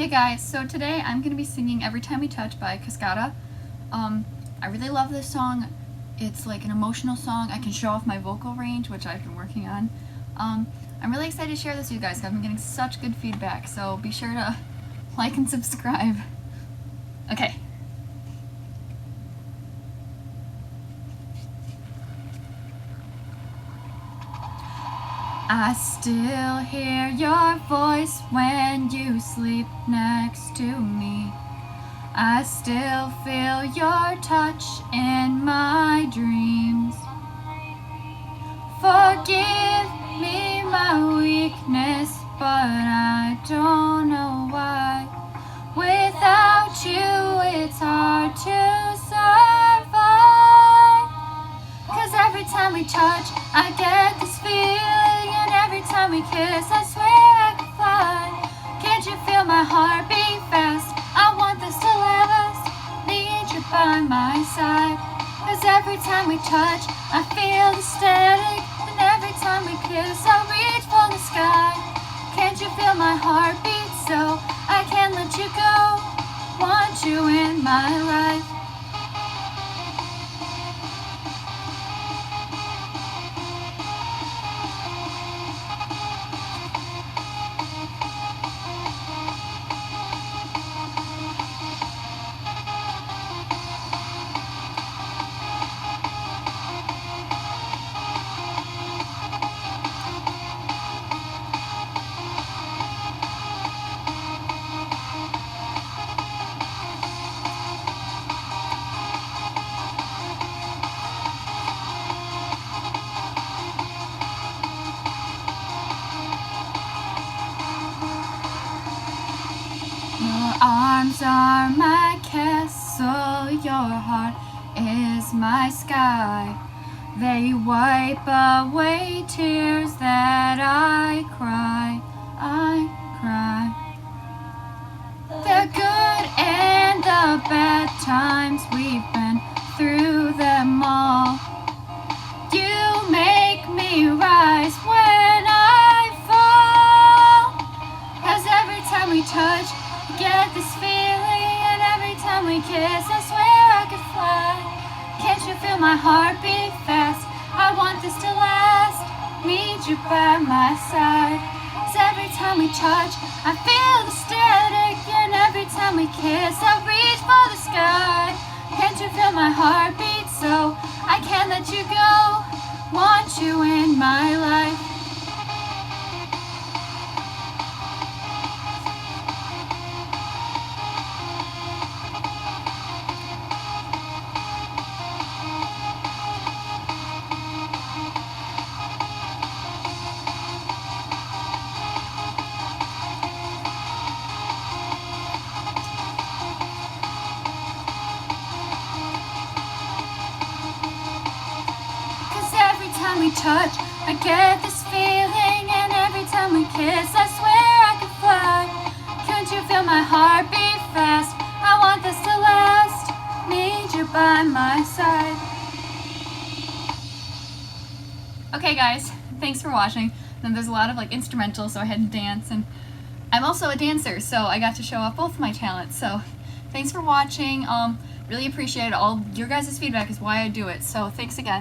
Hey guys, so today I'm going to be singing Every Time We Touch by Cascada. I really love this song. It's like an emotional song. I can show off my vocal range, which I've been working on. I'm really excited to share this with you guys. I've been getting such good feedback, so be sure to like and subscribe. Okay. I still hear your voice when you sleep next to me. I still feel your touch in my dreams. Forgive me my weakness, but I don't know why. Without you, it's hard to survive. 'Cause every time we touch, I get this feeling, and every time we kiss, I swear I could fly. Can't you feel my heart beat fast? I want this to last. Need you by my side. 'Cause every time we touch, I feel the static, and every time we kiss, I reach for the sky. Can't you feel my heart beat so I can't let you go? Want you in my life. Your arms are my castle, your heart is my sky. They wipe away tears that I cry. The good and the bad times, we've been through them all. You make me rise when I fall. 'Cause every time we touch, I get this feeling, and every time we kiss, I swear I could fly. Can't you feel my heart beat fast? I want this to last. Need you by my side. 'Cause every time we touch, I feel the static, and every time we kiss, I reach for the sky. Can't you feel my heart beat so I can't let you go? Want you in my life. Every time we touch, I get this feeling, and every time we kiss, I swear I could fly. Can't you feel my heart beat fast? I want this to last. Need you by my side. Okay guys, thanks for watching. Then there's a lot of like instrumentals, so I had to dance, and I'm also a dancer, so I got to show off both my talents. So thanks for watching. Really appreciate it. All your guys' feedback is why I do it, so thanks again.